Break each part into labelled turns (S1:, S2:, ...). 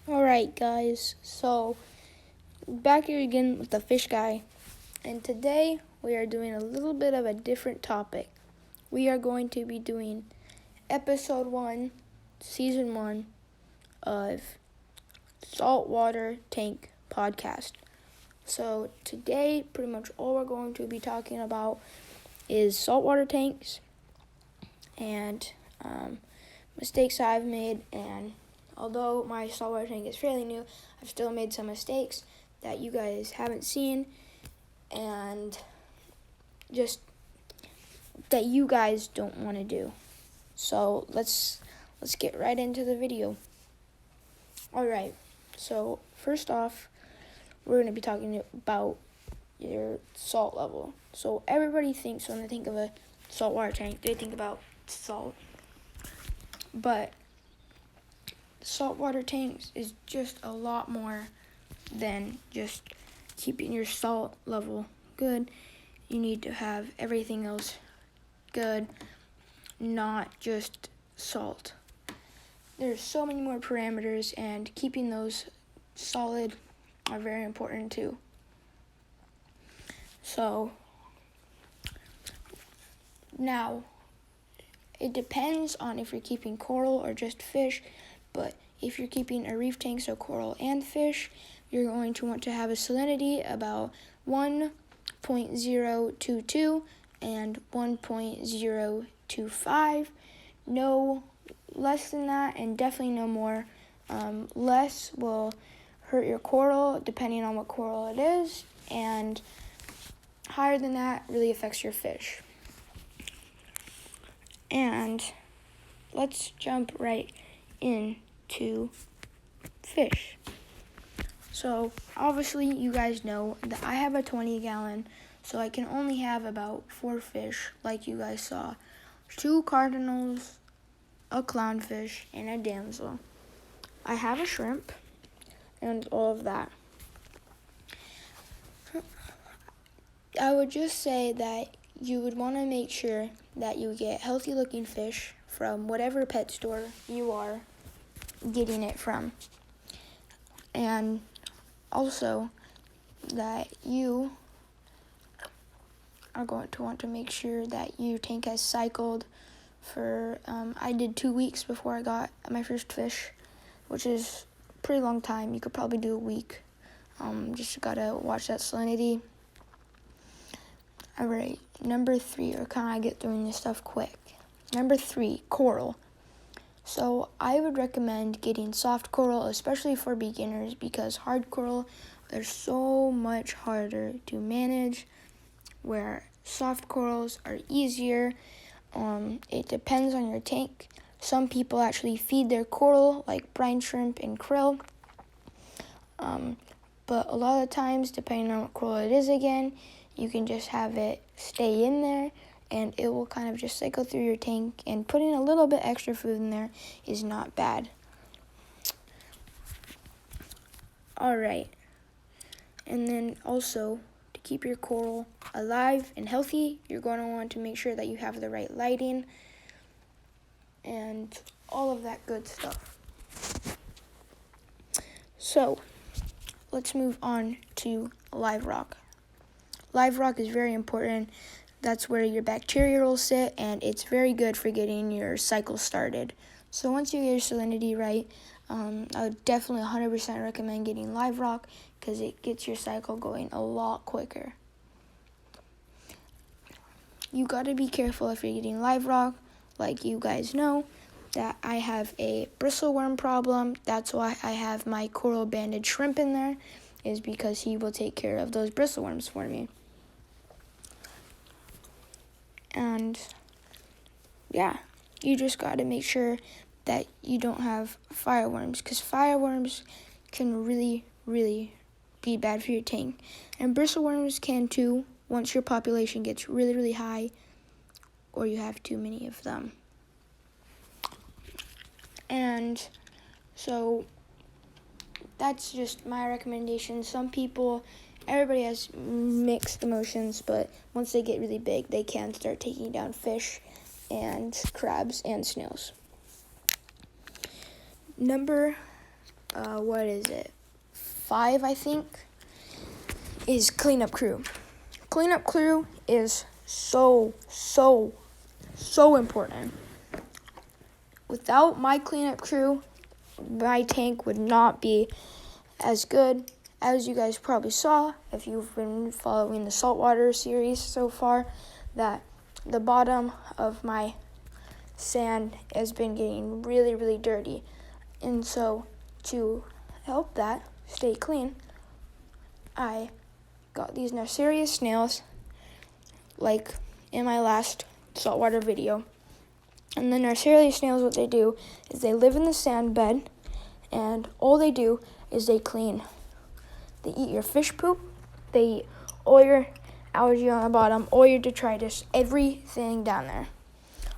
S1: Alright, guys, so back here again with the fish guy, and today we are doing a little bit of a different topic. We are going to be doing episode 1, season 1 of Saltwater Tank podcast. So today, pretty much all we're going to be talking about is saltwater tanks and mistakes I've made, and although my saltwater tank is fairly new, I've still made some mistakes that you guys haven't seen and just that you guys don't want to do. So let's get right into the video. Alright, so first off, we're going to be talking about your salt level. So everybody thinks when they think of a saltwater tank, they think about salt. But saltwater tanks is just a lot more than just keeping your salt level good. You need to have everything else good, not just salt. There's so many more parameters, and keeping those solid are very important too. So now it depends on if you're keeping coral or just fish, but if you're keeping a reef tank, so coral and fish, you're going to want to have a salinity about 1.022 and 1.025. No less than that, and definitely no more. Less will hurt your coral depending on what coral it is, and higher than that really affects your fish. And let's jump right into fish. So obviously you guys know that I have a 20-gallon, so I can only have about 4 fish, like you guys saw. 2 cardinals, a clownfish, and a damsel. I have a shrimp and all of that. I would just say that you would want to make sure that you get healthy looking fish from whatever pet store you are getting it from. And also that you are going to want to make sure that your tank has cycled for, I did 2 weeks before I got my first fish, which is a pretty long time. You could probably do a week. Just gotta watch that salinity. Alright, number 3, or can I get through this stuff quick? Number 3, coral. So I would recommend getting soft coral, especially for beginners, because hard coral are so much harder to manage, where soft corals are easier. It depends on your tank. Some people actually feed their coral like brine shrimp and krill. But a lot of times, depending on what coral it is again, you can just have it stay in there, and it will kind of just cycle through your tank, and putting a little bit extra food in there is not bad. Alright, and then also, to keep your coral alive and healthy, you're going to want to make sure that you have the right lighting and all of that good stuff. So let's move on to live rock. Live rock is very important. That's where your bacteria will sit, and it's very good for getting your cycle started. So once you get your salinity right, I would definitely 100% recommend getting live rock, because it gets your cycle going a lot quicker. You gotta be careful if you're getting live rock. Like you guys know that I have a bristleworm problem. That's why I have my coral banded shrimp in there, is because he will take care of those bristleworms for me. And yeah, you just got to make sure that you don't have fireworms, because fireworms can really, really be bad for your tank. And bristleworms can too, once your population gets really, really high, or you have too many of them. And so that's just my recommendation. Everybody has mixed emotions, but once they get really big, they can start taking down fish and crabs and snails. Number what is it? 5, I think, is cleanup crew. Cleanup crew is so important. Without my cleanup crew, my tank would not be as good. As you guys probably saw, if you've been following the Saltwater series so far, that the bottom of my sand has been getting really dirty. And so to help that stay clean, I got these nurseurious snails, like in my last saltwater video. And the nurseurious snails, what they do is they live in the sand bed, and all they do is they clean. They eat your fish poop, they eat all your algae on the bottom, all your detritus, everything down there.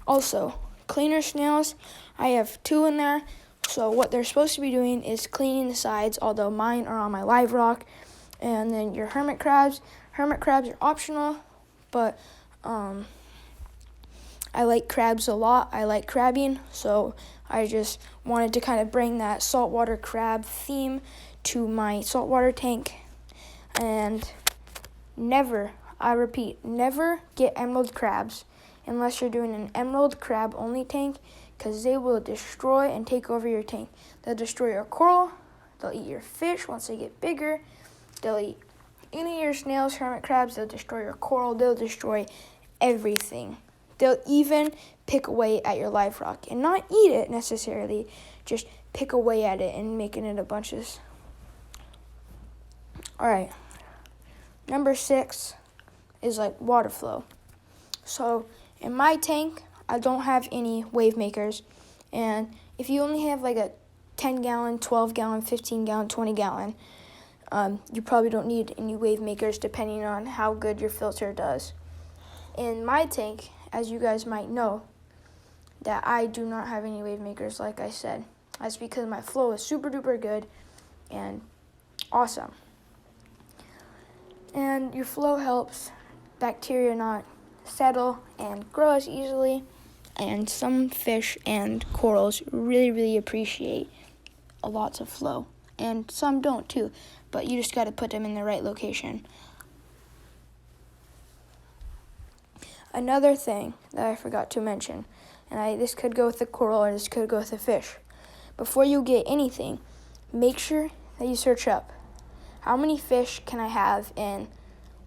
S1: Also, cleaner snails, I have 2 in there, so what they're supposed to be doing is cleaning the sides, although mine are on my live rock. And then your hermit crabs are optional, but I like crabs a lot. I like crabbing, so I just wanted to kind of bring that saltwater crab theme to my saltwater tank. And never, I repeat, never get emerald crabs unless you're doing an emerald crab only tank, because they will destroy and take over your tank. They'll destroy your coral, they'll eat your fish once they get bigger, they'll eat any of your snails, hermit crabs, they'll destroy your coral, they'll destroy everything. They'll even pick away at your live rock, and not eat it necessarily, just pick away at it and making it a bunches. Alright, number 6 is like water flow. So in my tank, I don't have any wave makers, and if you only have like a 10 gallon, 12 gallon, 15 gallon, 20 gallon, you probably don't need any wave makers depending on how good your filter does. In my tank, as you guys might know, that I do not have any wave makers, like I said. That's because my flow is super duper good and awesome. And your flow helps bacteria not settle and grow as easily, and some fish and corals really appreciate a lots of flow, and some don't too, but you just got to put them in the right location. Another thing that I forgot to mention, and this could go with the coral or this could go with the fish. Before you get anything, make sure that you search up how many fish can I have in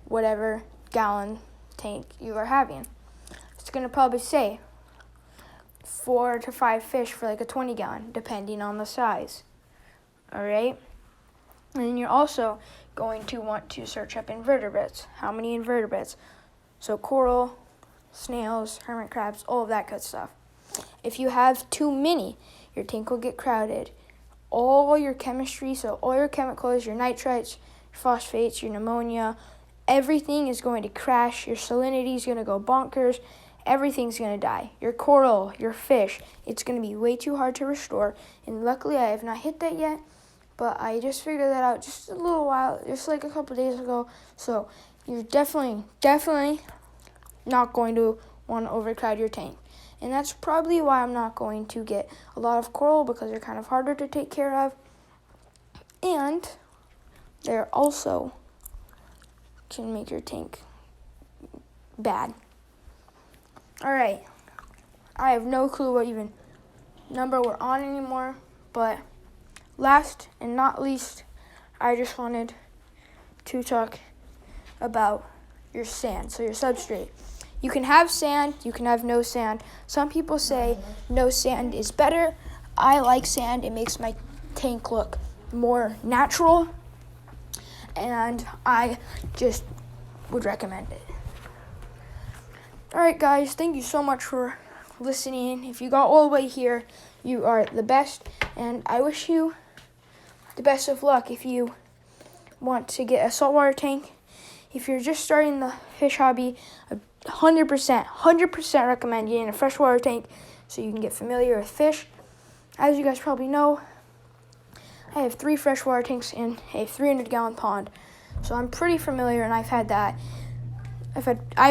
S1: whatever gallon tank you are having. It's going to probably say 4 to 5 fish for like a 20 gallon, depending on the size. Alright? And then you're also going to want to search up invertebrates. How many invertebrates? So coral, snails, hermit crabs, all of that good stuff. If you have too many, your tank will get crowded. All your chemistry, so all your chemicals, your nitrites, your phosphates, your ammonia, everything is going to crash. Your salinity is going to go bonkers. Everything's going to die. Your coral, your fish, it's going to be way too hard to restore. And luckily, I have not hit that yet, but I just figured that out just a little while, just like a couple days ago. So you're definitely not going to want to overcrowd your tank. And that's probably why I'm not going to get a lot of coral, because they're kind of harder to take care of. And they're also can make your tank bad. Alright, I have no clue what even number we're on anymore, but last and not least, I just wanted to talk about your sand, so your substrate. You can have sand, you can have no sand. Some people say no sand is better. I like sand. It makes my tank look more natural, and I just would recommend it. Alright guys, thank you so much for listening. If you got all the way here, you are the best, and I wish you the best of luck if you want to get a saltwater tank. If you're just starting the fish hobby, 100% recommend getting a freshwater tank so you can get familiar with fish. As you guys probably know, I have 3 freshwater tanks in a 300-gallon pond, so I'm pretty familiar, and I've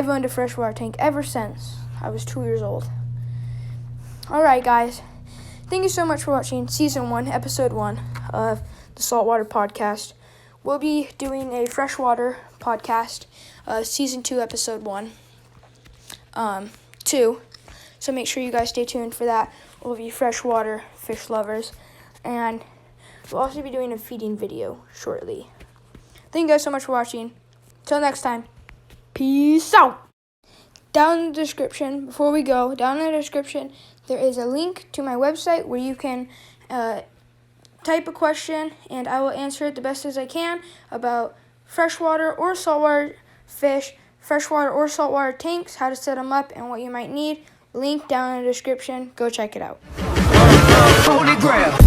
S1: owned a freshwater tank ever since I was 2 years old. Alright guys, thank you so much for watching Season 1, Episode 1 of the Saltwater Podcast. We'll be doing a freshwater podcast, Season 2, Episode 1, 2. So make sure you guys stay tuned for that. We'll be freshwater fish lovers. And we'll also be doing a feeding video shortly. Thank you guys so much for watching. Till next time, peace out. Down in the description, before we go, down in the description, there is a link to my website where you can type a question and I will answer it the best as I can about freshwater or saltwater fish, freshwater or saltwater tanks, how to set them up, and what you might need. Link down in the description. Go check it out.
S2: Holy grail.